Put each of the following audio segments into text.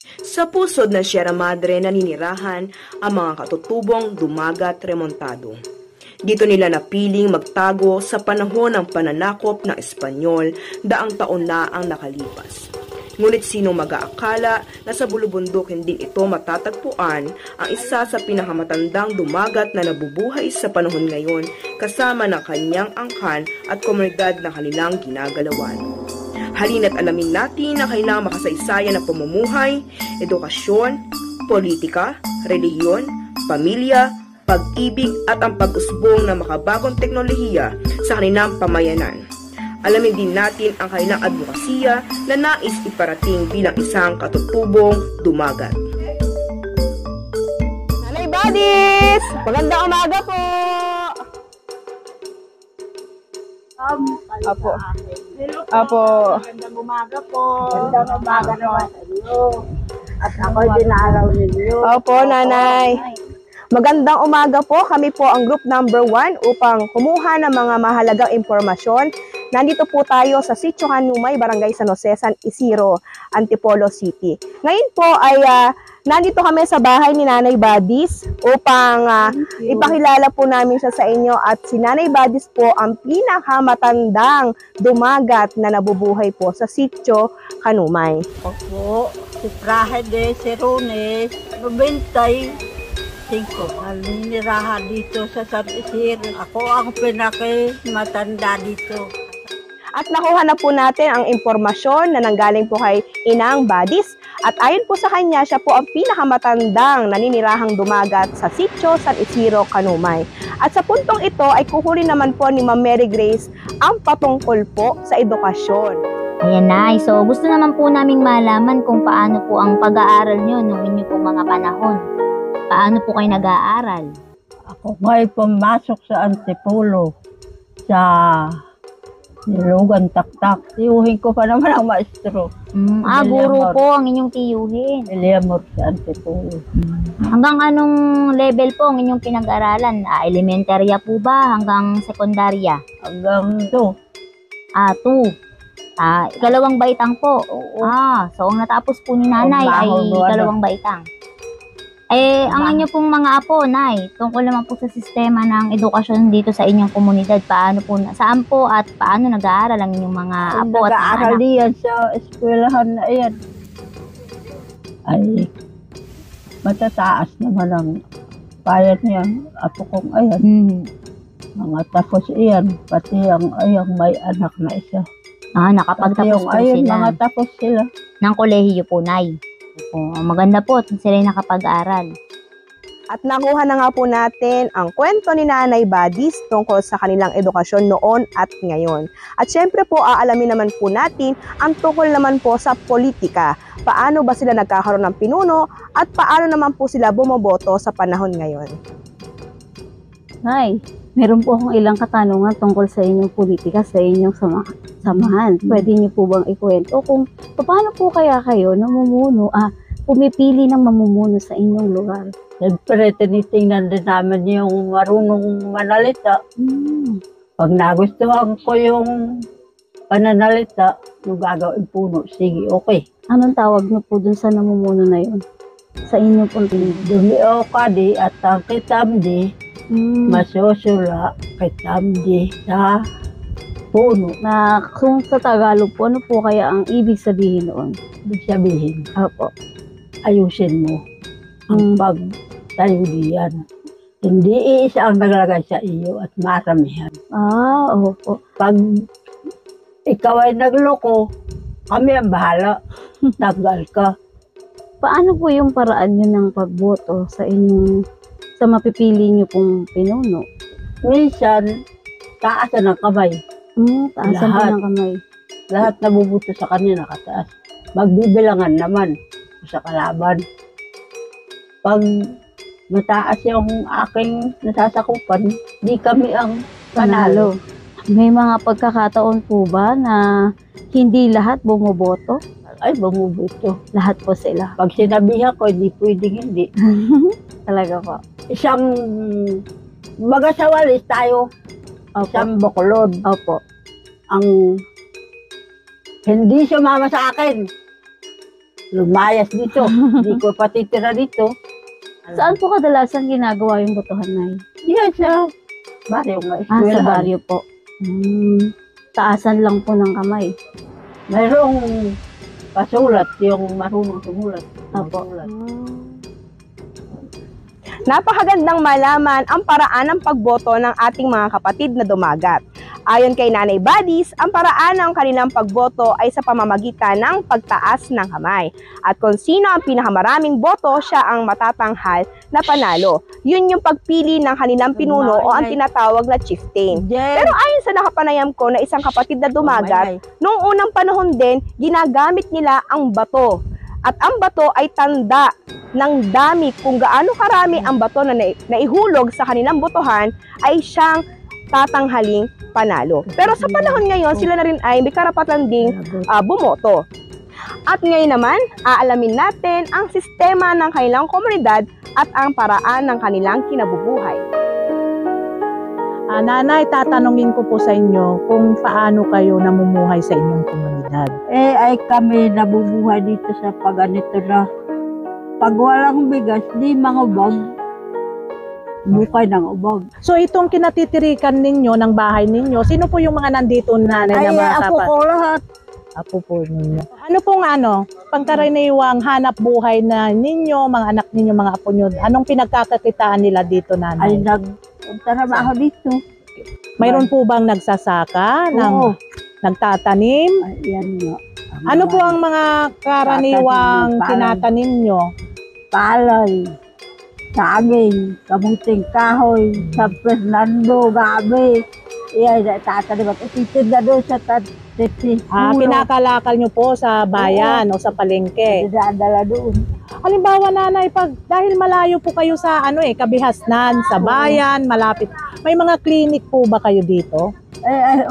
Sa pusod ng Sierra Madre naninirahan ang mga katutubong dumagat remontado. Dito nila napiling magtago sa panahon ng pananakop ng Espanyol daang taon na ang nakalipas. Ngunit sino mag-aakala na sa bulubundukin din ito matatagpuan ang isa sa pinakamatandang dumagat na nabubuhay sa panahon ngayon kasama ng kanyang angkan at komunidad na kanilang ginagalawan. Halina't alamin natin ang kailangang makasaysayan ng pamumuhay, edukasyon, politika, relihiyon, pamilya, pag-ibig at ang pag-usbong ng makabagong teknolohiya sa kanilang pamayanan. Alamin din natin ang kanilang advokasya na nais iparating bilang isang katutubong dumagat. Nanay Buddies! Magandang umaga po! Apo. Apo. Magandang umaga po. Magandang umaga naman sa inyo. At ako din araw ninyo. Opo, nanay. Magandang umaga po. Kami po ang group number 1 upang kumuha ng mga mahalagang impormasyon. Nandito po tayo sa Sitio Hanumay, Barangay San Jose, San Isidro, Antipolo City. Ngayon po ay nandito kami sa bahay ni Nanay Buddies upang ipakilala po namin siya sa inyo at si Nanay Buddies po ang pinakamatandang dumagat na nabubuhay po sa Sitio Hanumay. Opo, si Prahe de Cerones, 95. Naninirahan dito sa San Isidro. Ako ang pinakamatanda dito. At nakuha na po natin ang impormasyon na nanggaling po kay Inang Buddies. At ayon po sa kanya, siya po ang pinakamatandang naninirahang dumagat sa Sitio San Isidro, Hanumay. At sa puntong ito ay kukunin naman po ni Ma'am Mary Grace ang patungkol po sa edukasyon. Ayan na, so gusto naman po naming malaman kung paano po ang pag-aaral nyo nung inyo pong mga panahon. Paano po kayo nag-aaral? Ako ngayon pumasok sa Antipolo sa Nilugan Taktak. Tiyuhin ko pa naman ang maestro. Guro po ang inyong tiyuhin. Eliamor sa Antipolo. Hanggang anong level po ang inyong pinag-aralan? Elementarya po ba? Hanggang sekundarya? Hanggang 2. 2. Ikalawang baitang po. Oo. So ang natapos po ni nanay ay ikalawang baitang. Ang inyo pong mga apo, nay, tungkol naman po sa sistema ng edukasyon dito sa inyong komunidad, paano po, saan po at paano nag-aaral ang inyong mga apo at nag-aaral diyan sa eskwelahan na iyan. Ay, matataas naman ang bayad niya, apo kong ayan. Mga tapos iyan, pati ang ayang may anak na isa. Nakapagtapos po ayun, sila. Mga tapos sila. Ng kolehiyo po, nay. Maganda po at sila nakapag-aral. At nakuha na nga po natin ang kwento ni Nanay Buddies tungkol sa kanilang edukasyon noon at ngayon. At syempre po, aalamin naman po natin ang tungkol naman po sa politika. Paano ba sila nagkakaroon ng pinuno at paano naman po sila bumoboto sa panahon ngayon. Nay, meron po akong ilang katanungan tungkol sa inyong politika, sa inyong samahan. Pwede niyo po bang ikwento kung paano po kaya kayo namumuno, pumipili ng mamumuno sa inyong lugar? Siyempre, tinitingnan din namin yung marunong manalita. Pag nagustuhan ko yung pananalita, yung gagawin puno, sige, okay. Anong tawag niyo po dun sa namumuno na yun? Sa inyong politika? Dumio ka di at ang kitamdi, masusula kitamdi sa puno. Na kung sa Tagalog po, ano po kaya ang ibig sabihin noon? Ibig sabihin, Opo. ayusin mo ang pagtayo diyan. Hindi iisa ang naglagay sa iyo at maramihan. Opo. Pag ikaw ay nagloko, kami ang bahala. Tagal ka. Paano po yung paraan nyo ng pagboto sa inyong, sa mapipili nyo pong pinuno? Minsan, taasan ng kamay. Taasan po ng kamay. Lahat nabubuto sa kanya nakataas. Magbibilangan naman sa kalaban. Pag mataas yung aking nasasakupan, di kami ang panalo. May mga pagkakataon po ba na hindi lahat bumoboto? Ay, bumubuto. Lahat po sila. Pag sinabihan ko, hindi pwedeng hindi. Talaga po. Isang baga sa walis tayo. Opo. Isang buklod. Opo. Ang hindi sumama sa akin. lumayas dito. Hindi ko patitira dito. Saan po kadalasan ginagawa yung botohan, Nay? Diyan sa baryo nga. Sa baryo po. Taasan lang po ng kamay. Mayroong pasulat, yung marunong sumulat. Apo. Napakagandang malaman ang paraan ng pagboto ng ating mga kapatid na dumagat. Ayon kay Nanay Badis, ang paraan ng kanilang pagboto ay sa pamamagitan ng pagtaas ng kamay. At kung sino ang pinakamaraming boto, siya ang matatanghal na panalo. Yun yung pagpili ng kanilang pinuno o ang tinatawag na chieftain. Pero ayon sa nakapanayam ko na isang kapatid na dumagat, noong unang panahon din, ginagamit nila ang bato. At ang bato ay tanda ng dami kung gaano karami ang bato na naihulog sa kanilang botohan ay siyang tatanghaling panalo. Pero sa panahon ngayon, sila na rin ay may karapatan ding bumoto. At ngayon naman, aalamin natin ang sistema ng kanilang komunidad at ang paraan ng kanilang kinabubuhay. Nanay, tatanungin ko po sa inyo kung paano kayo namumuhay sa inyong komunidad. Ay kami nabubuhay dito sa paganito na pag walang bigas, di mga ubag. Bukay ng ubag. So itong kinatitirikan ninyo ng bahay ninyo, sino po yung mga nandito, nanay, na mga Apo ko lahat. Apo po ninyo. Ano pong pangkaraniwang hanap buhay na ninyo, mga anak ninyo, mga apo nyo, anong pinagkakakitaan nila dito, nanay? Ay nagtrabaho dito. Mayroon po bang nagsasaka, nagtatanim? Ayan nga. Ano po ang mga karaniwang tinatanim nyo? Palay, saging, kamuting kahoy, sa Fernando, gabi. Iyan, tatanim at ititinda doon sa Kinakalakal nyo po sa bayan o sa palengke. Dadala doon. Halimbawa, nanay, dahil malayo po kayo sa Kabihasnan, sa bayan, malapit. May mga clinic po ba kayo dito?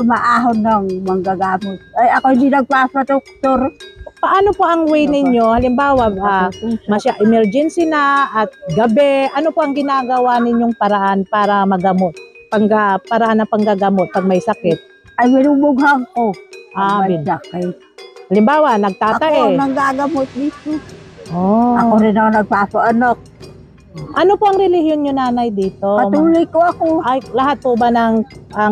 Umaahon ng manggagamot. Ako hindi nagpapatuktor. Paano po ang way ninyo? Halimbawa, emergency na at gabi, ano po ang ginagawa ninyong paraan para magamot? Paraan ng panggagamot pag may sakit? Ay, minubughan ko. May Bin. sakit. Halimbawa, nagtatae. Ako ang gagamot dito. Oh. Ako rin ang nagpapaanak. Ano po ang relihiyon nyo, nanay, dito? Patuloy ko ako. Ay, lahat po ba ng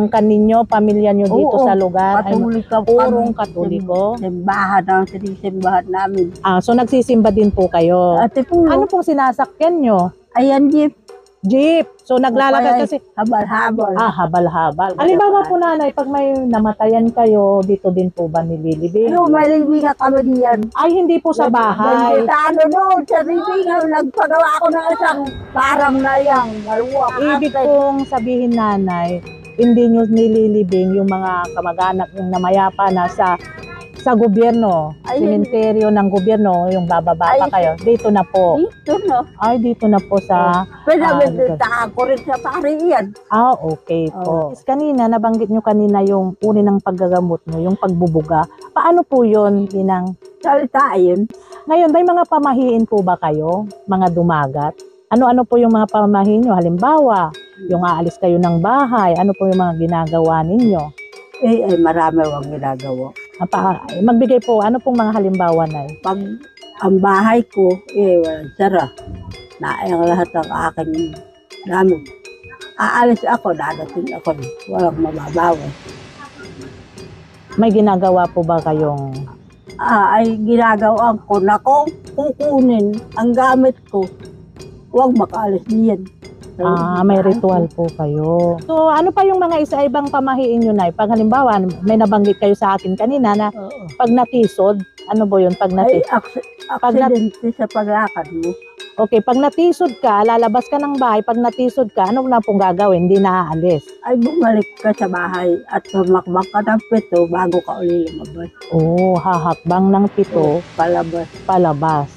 kaninyo, pamilya nyo dito sa lugar? Patuloy ka Purong Katoliko? Simbahan ang sinisimbahan namin. So nagsisimba din po kayo. Ate po, Ano pong sinasakyan nyo? ayan jeep. Jeep. So naglalakad kasi Habal-habal. habal-habal. Halimbawa po, nanay, pag may namatayan kayo, dito din po ba nililibing? Yung may libingan kami diyan. Ay, hindi po sa bahay. Ano doon, sa libingan, nagpagawa ako ng isang parang nayang, maluwak. Ibig pong sabihin, nanay, hindi nyo nililibing yung mga kamag-anak yung namayapa na sa gobyerno, sementeryo ng gobyerno, yung bababa pa kayo. Dito na po. Dito no. Ay, dito na po sa... Pinabibitahan ko rin sa pari yan. Okay po. Kanina, nabanggit nyo kanina yung uri ng paggagamot nyo, yung pagbubuga. Paano po yun, Inang? Salita yun. Ngayon, may mga pamahiin po ba kayo, mga dumagat? Ano-ano po yung mga pamahiin nyo? Halimbawa, yung aalis kayo ng bahay, ano po yung mga ginagawa ninyo? Marami akong ginagawa. Magbigay po, ano pong mga halimbawa na? Pag ang bahay ko, walang sara. Naayang lahat ng aking namin. Aalis ako, dadating ako. Walang mababawas. May ginagawa po ba kayong... Ay ginagawa ko na kung kukunin ang gamit ko, huwag makaalis diyan. May ritual po kayo. So, ano pa yung mga isa-ibang pamahiin nyo, Nay? Pag halimbawa, may nabanggit kayo sa akin kanina na pag natisod, ano po yun? Pag Aksidente sa paglakad mo. Okay, pag natisod ka, lalabas ka ng bahay, pag natisod ka, ano na pong gagawin? Hindi na aalis. Ay bumalik ka sa bahay at tumakbang ka ng 7 bago ka uli lumabas. Hahakbang ng 7 palabas.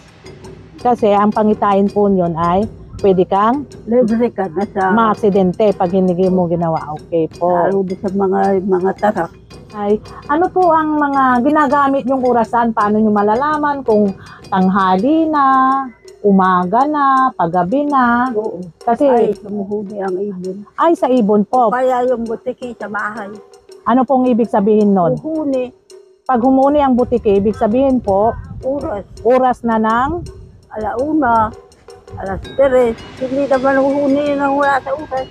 Kasi ang pangitain po nyon ay pwede kang libre ka na sa ma-aksidente pag hindi mo ginawa. Okay po. lalo sa mga tarak. Ay, ano po ang mga ginagamit yung orasan? Paano nyo malalaman kung tanghali na, umaga na, paggabi na? Kasi Ay, sumuhuli ang ibon. ay sa ibon po. Kaya yung butiki sa bahay. Ano pong ibig sabihin nun? Huhuni. Pag humuni ang butiki, ibig sabihin po, Oras. Oras na ng Alauna. Alas 3. Hindi naman huhunin ng wala sa oras.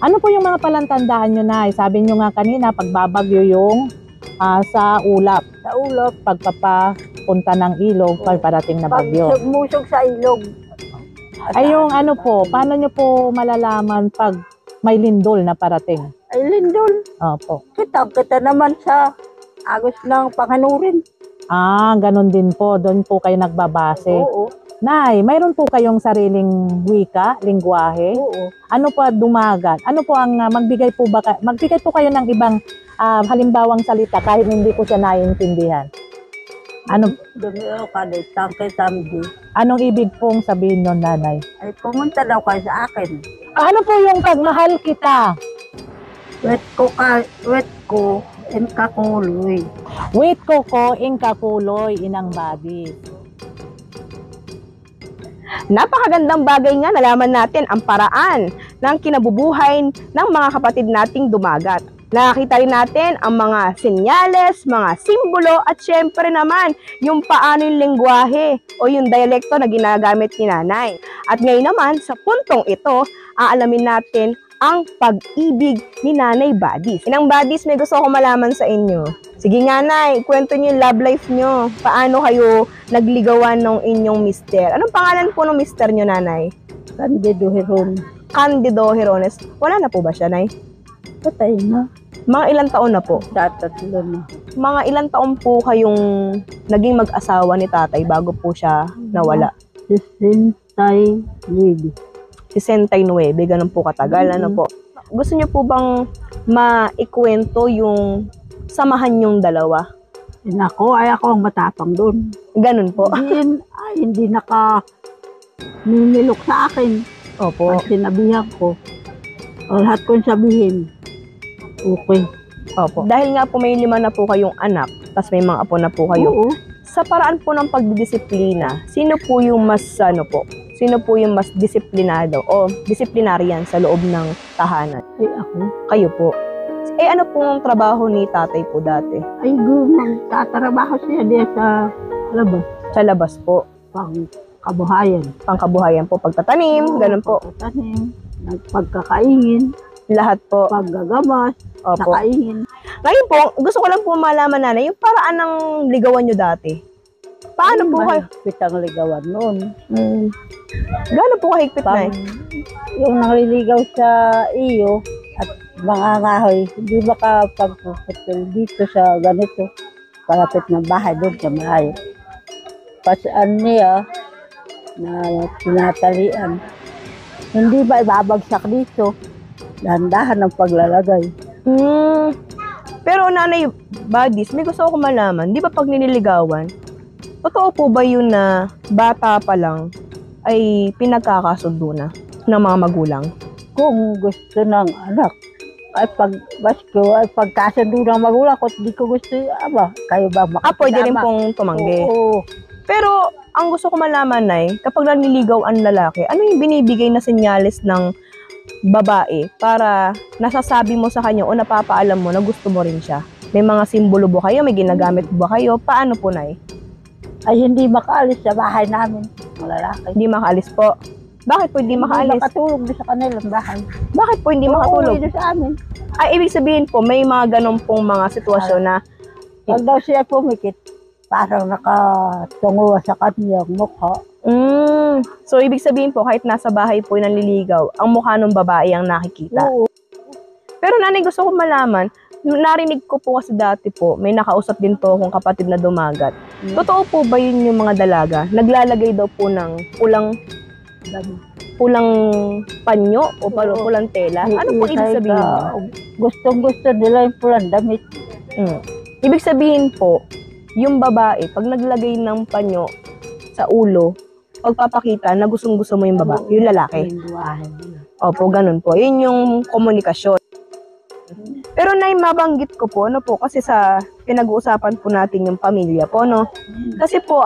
ano po yung mga palantandaan nyo, Nay? Sabi nyo nga kanina, pagbabagyo yung sa ulap. Sa ulap. Pagpapapunta ng ilog, pagparating na bagyo. Musog sa ilog. Ay yung ano po, paano nyo po malalaman pag may lindol na parating? Ay, lindol. Opo. Kita naman sa agos ng panganurin. Ganun din po. Doon po kayo nagbabase. Oo. Nay, mayroon po kayong sariling wika, lingwahe? Oo. Ano po dumagat? Ano po ang magbigay po kayo ng ibang halimbawang salita kahit hindi ko siya naiintindihan? Ano Dumiro ka din, tangke samdi. anong ibig pong sabihin nun, Nanay? Ay, pumunta daw kayo sa akin. Ano po yung pagmahal kita? Wet ko, and kakuloy. Wait ko kakuloy inang badi. Napakagandang bagay nga nalaman natin ang paraan ng kinabubuhay ng mga kapatid nating dumagat. Nakakita rin natin ang mga senyales, mga simbolo at syempre naman yung paano yung lengguwahe o yung dialekto na ginagamit ni Nanay. At ngayon naman sa puntong ito, aalamin natin ang pag-ibig ni Nanay Badis. Inang Badis, may gusto ko malaman sa inyo. Sige nga, Nay, kwento niyo yung love life niyo. Paano kayo nagligawan ng inyong mister? Anong pangalan po ng mister niyo, Nanay? Candido Heron. Candido Herones. Wala na po ba siya, Nay? Patay na. Mga ilang taon na po? Tatatlo na. Mga ilang taon po kayong naging mag-asawa ni tatay bago po siya nawala? 69. 69, ganun po katagal. Ano po? Gusto niyo po bang maikwento yung samahan yung dalawa? Ako ang matapang doon. Ganun po. Hindi nimilok sa akin. Opo. Pag sinabihan ko, lahat kong sabihin, okay. Opo. Dahil nga po may 5 na po kayong anak, tapos may mga apo na po kayo. Oo. Sa paraan po ng pagdidisiplina, sino po yung mas disiplinado o disiplinaryan sa loob ng tahanan? Ay, ako. Kayo po. Ano pong trabaho ni tatay po dati? Ay, magtatrabaho siya diya sa labas. Sa labas po. Pang kabuhayan. Pangkabuhayan po, pagtatanim, ganun po. Pagtatanim, pagkakaingin, Lahat po. paggagamas, Opo. nakaingin. Ngayon po, gusto ko lang po malaman, Nanay, yung paraan ng ligawan nyo dati. Paano po kayo? Pitang ligawan noon. Gano'n po kahigpit, Nay? Yung nangliligaw sa iyo at mga ngahoy, hindi makapagpuputol dito sa ganito. Kalapit ng bahay doon sa malayo. Pasaan niya na tinatalian. Hindi ba ibabagsak dito? Dahan-dahan ang paglalagay. Pero Nanay Badis, may gusto ko malaman, di ba pag niniligawan, totoo po ba yun na bata pa lang ay pinagkakasundo na ng mga magulang? Kung gusto ng anak, ay pagkasundo ng magulang ko, hindi ko gusto, kayo ba makakasama? Pwede rin pong tumanggi. Oo. Pero ang gusto ko malaman, Nay, kapag nanliligaw ang lalaki, ano yung binibigay na senyales ng babae para nasasabi mo sa kanya o napapaalam mo na gusto mo rin siya? May mga simbolo ba kayo? May ginagamit ba kayo? Paano po, Nay? Ay hindi makaalis sa bahay namin, mga lalaki. Hindi makaalis po. Bakit po hindi makaalis? Hindi makatulog doon sa kanilang bahay. Bakit po hindi makatulog? Uuwi doon sa amin. Ay, ibig sabihin po, may mga ganun pong mga sitwasyon na Pag daw siya pumikit, parang nakatungo sa kanyang mukha. So, ibig sabihin po, kahit nasa bahay po yung nanliligaw, ang mukha ng babae ang nakikita. Oo. Pero Nanay, gusto ko malaman, narinig ko po kasi dati po, may nakausap din po akong kapatid na dumagat. Totoo po ba yun yung mga dalaga? Naglalagay daw po ng pulang panyo o pulang tela? Ano po ibig sabihin? Gustong-gusto nila yung pulang damit. Ibig sabihin po, yung babae, pag naglagay ng panyo sa ulo, pagpapakita na gustong-gusto mo yung babae, yung lalaki. Opo, ganun po. Yun yung komunikasyon. Pero Nay, mabanggit ko po, kasi sa pinag-uusapan po natin yung pamilya po, no? Kasi po,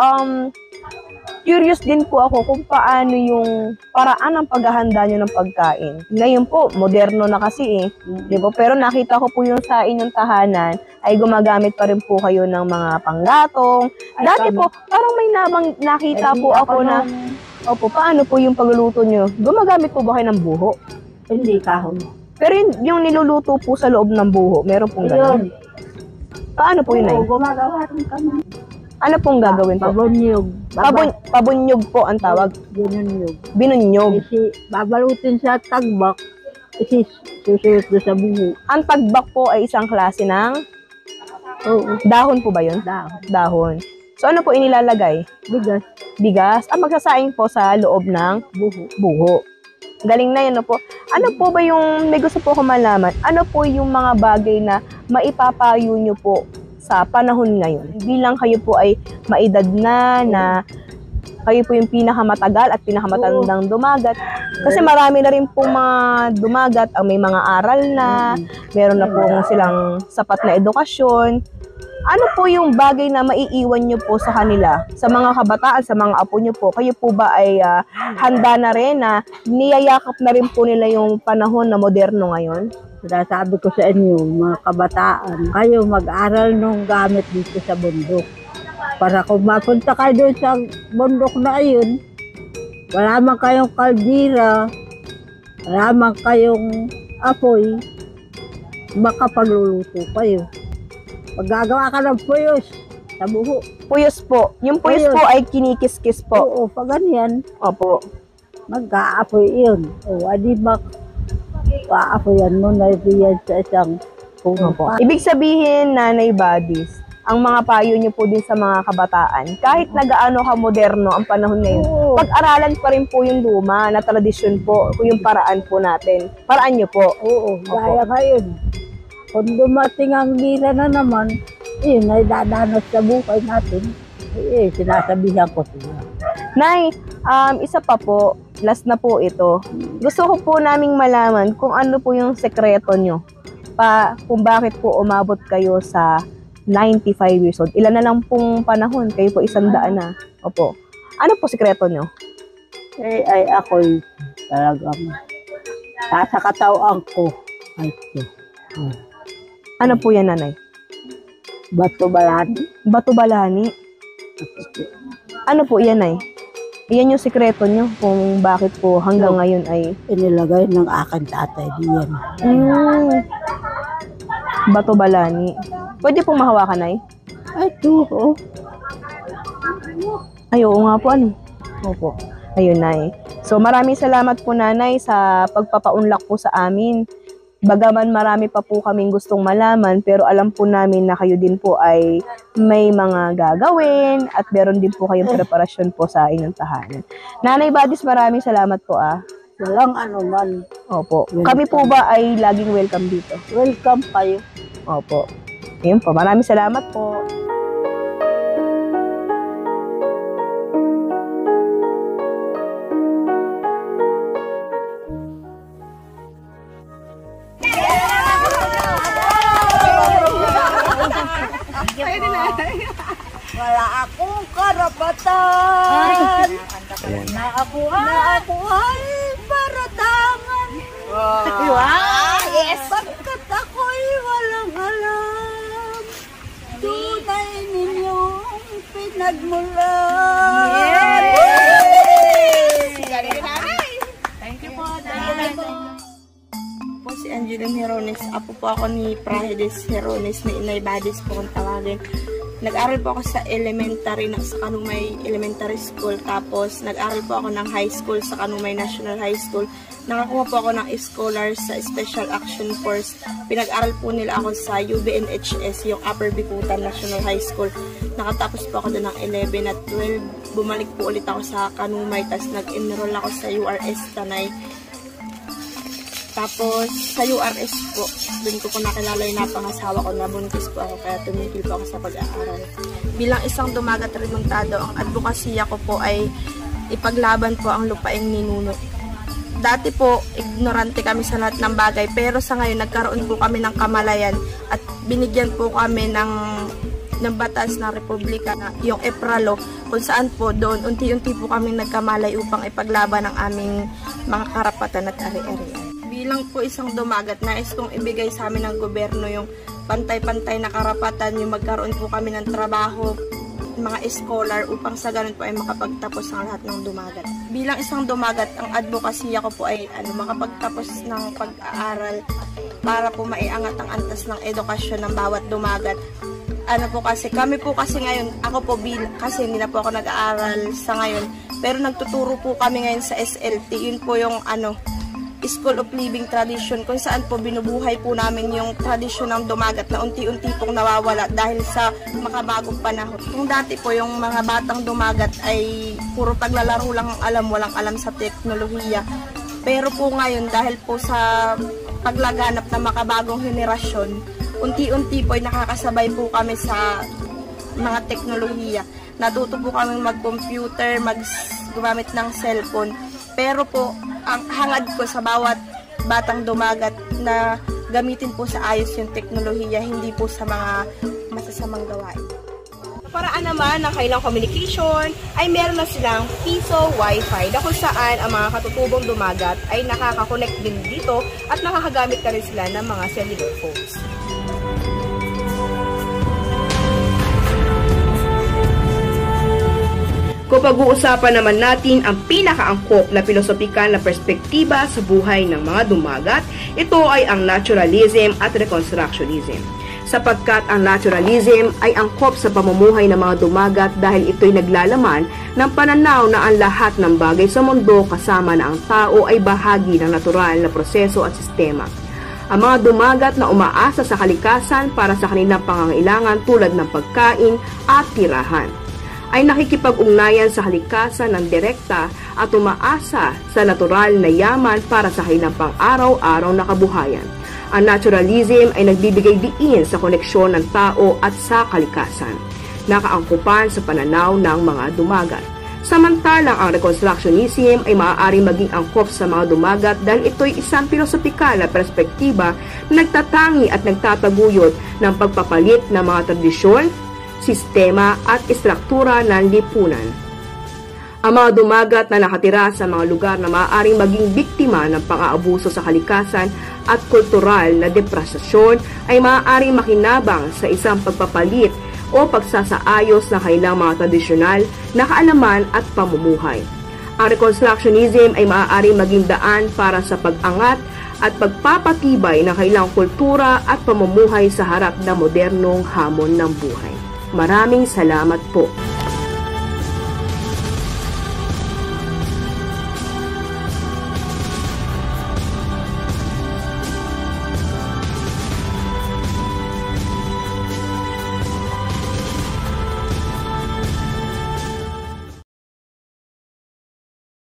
curious din po ako kung paano yung paraan ng paghahanda nyo ng pagkain. Ngayon po, moderno na kasi di ba? Pero nakita ko po yung sa inyong tahanan ay gumagamit pa rin po kayo ng mga panggatong. Dati po, parang may nakita po ako na, opo, paano po yung pagluluto nyo? Gumagamit po ba kayo ng buho? Hindi kahon. Pero yung niluluto po sa loob ng buho, meron pong gano'n. Paano po yun ay? Gumagawa rin kami. Ano pong gagawin po? Pabunyog. Pabunyog po ang tawag. Binunyog. Binunyog. Kasi babalutin sa tagbak, kasi susunod doon sa buho. Ang tagbak po ay isang klase ng Oo. dahon po ba yun? Dahon. So ano po inilalagay? Bigas. Bigas. Magsasaing po sa loob ng buho. Galing na yun, no po. Ano po ba yung, may gusto po ko malaman, ano po yung mga bagay na maipapayo nyo po sa panahon ngayon? Bilang kayo po ay maedad na kayo po yung pinakamatagal at pinakamatandang dumagat. Kasi marami na rin pong mga dumagat, ang may mga aral na, meron na pong silang sapat na edukasyon. Ano po yung bagay na maiiwan nyo po sa kanila, sa mga kabataan, sa mga apo nyo po? Kayo po ba ay handa na rin na niyayakap na rin po nila yung panahon na moderno ngayon? Sinasabi ko sa inyo, mga kabataan, kayo mag-aral nung gamit dito sa bundok. Para kung mapunta kayo doon sa bundok na ayun, wala man kayong kaldira, wala man kayong apoy, makapagluluto kayo. Maggagawa ka ng puyos sa buho. Puyos po. Yung puyos po ay kinikis-kis po. Oo, pag ganyan, Opo. mag-aapoy yun. O, adi ba, paapoyan mo na yan sa isang puno pa. Ibig sabihin, Nanay Buddies, ang mga payo niyo po din sa mga kabataan, kahit nagaano ka moderno ang panahon ngayon, pag-aralan pa rin po yung luma na tradisyon po, yung paraan po natin. Paraan niyo po. Oo, gaya ngayon. Kung dumating ang gira na naman, yun ay dadanas sa buhay natin. Sinasabihan ko sila. Nay, isa pa po, last na po ito. Gusto ko po naming malaman kung ano po yung sekreto nyo. Kung bakit po umabot kayo sa 95 years old. Ilan na lang pong panahon, kayo po 100 na. Opo. Ano po sekreto nyo? Ay ako'y talagang sa katawang ko. Ay, Ano po yan, Nanay? Bato balani. Bato balani. Ano po yan, Nay? Iyan yung sekreto nyo kung bakit po hanggang ngayon ay... Inilagay ng aking tatay diyan. Bato balani. Pwede pong mahawakan, Nay? Ay, oo. Ay, oo nga po, ano? Opo. Ayun, Nay. So, maraming salamat po, Nanay, sa pagpapaunlak po sa amin. Bagaman marami pa po kaming gustong malaman, pero alam po namin na kayo din po ay may mga gagawin at meron din po kayong preparasyon po sa inyong tahanan. Nanay Buddies, maraming salamat po Walang anuman. Opo. Kami po ba ay laging welcome dito? Welcome kayo. Opo. Ayun po, maraming salamat po. Wala akong karapatan na ako ay paratangan. Yes! Pagkat ako'y walang alam, tunay ninyong pinagmulan. Thank you po, po si Angeline Herones. Apo po ako ni Prahedes Herones ni Inay Buddies po kung tawagin. Nag-aral po ako sa elementary sa Kanumay Elementary School. Tapos nag-aral po ako ng high school sa Kanumay National High School. Nakakuha po ako ng scholars sa Special Action Force. Pinag-aral po nila ako sa UBNHS, yung Upper Bicutan National High School. Nakatapos po ako doon ng 11 at 12. Bumalik po ulit ako sa Kanumay. Tapos nag-enroll ako sa URS Tanay. Tapos, sa URS po, doon ko po nakilala yung napangasawa ko, nabuntis po ako, kaya tumigil po ako sa pag-aaral. Bilang isang dumagat remontado, ang advokasya ko po ay ipaglaban po ang lupaing ninuno. Dati po, ignorante kami sa lahat ng bagay, pero sa ngayon, nagkaroon po kami ng kamalayan at binigyan po kami ng ng batas ng Republika, yung EPRA Law, kung saan po doon unti-unti po kami nagkamalay upang ipaglaban ang aming mga karapatan at ari-arian. Bilang po isang dumagat, nais kong ibigay sa amin ng gobyerno yung pantay-pantay na karapatan, yung magkaroon po kami ng trabaho, mga scholar, upang sa ganun po ay makapagtapos ang lahat ng dumagat. Bilang isang dumagat, ang advocacy ko po ay makapagtapos ng pag-aaral para po maiangat ang antas ng edukasyon ng bawat dumagat. Kami po kasi ngayon, ako po kasi hindi na po ako nag-aaral sa ngayon, pero nagtuturo po kami ngayon sa SLT. Yun po yung School of Living Tradition, kung saan po binubuhay po namin yung tradisyon ng dumagat na unti-unti pong nawawala dahil sa makabagong panahon. Kung dati po yung mga batang dumagat ay puro paglalaro lang ang alam, walang alam sa teknolohiya. Pero po ngayon, dahil po sa paglaganap ng makabagong henerasyon, unti-unti po ay nakakasabay po kami sa mga teknolohiya. Natuto po kami mag-computer, gumamit ng cellphone. Pero po, ang hangad ko sa bawat batang dumagat na gamitin po sa ayos yung teknolohiya, hindi po sa mga masasamang gawain. Paraan naman ng kailang communication ay meron na silang piso Wi-Fi na kung saan ang mga katutubong dumagat ay nakaka-connect din dito at nakakagamit na rin sila ng mga cellular phones. Kung pag-uusapan naman natin ang pinakaangkop na pilosopikal na perspektiba sa buhay ng mga dumagat, ito ay ang naturalism at reconstructionism. Sapagkat ang naturalism ay angkop sa pamumuhay ng mga dumagat dahil ito'y naglalaman ng pananaw na ang lahat ng bagay sa mundo kasama na ang tao ay bahagi ng natural na proseso at sistema. Ang mga dumagat na umaasa sa kalikasan para sa kanilang pangangailangan tulad ng pagkain at tirahan ay nakikipag-ugnayan sa kalikasan ng direkta at umaasa sa natural na yaman para sa kanilang pang-araw-araw na kabuhayan. Ang naturalism ay nagbibigay diin sa koneksyon ng tao at sa kalikasan, nakaangkupan sa pananaw ng mga dumagat. Samantalang ang reconstructionism ay maaaring maging angkop sa mga dumagat dahil ito'y isang pilosopikal na perspektiba na nagtatangi at nagtataguyod ng pagpapalit ng mga tradisyon, sistema at istruktura ng lipunan. Ang mga dumagat na nakatira sa mga lugar na maaaring maging biktima ng pang-aabuso sa kalikasan at kultural na deprasasyon ay maaaring makinabang sa isang pagpapalit o pagsasaayos ng kanilang mga tradisyonal na kaalaman at pamumuhay. Ang reconstructionism ay maaaring maging daan para sa pag-angat at pagpapatibay ng kanilang kultura at pamumuhay sa harap ng modernong hamon ng buhay. Maraming salamat po.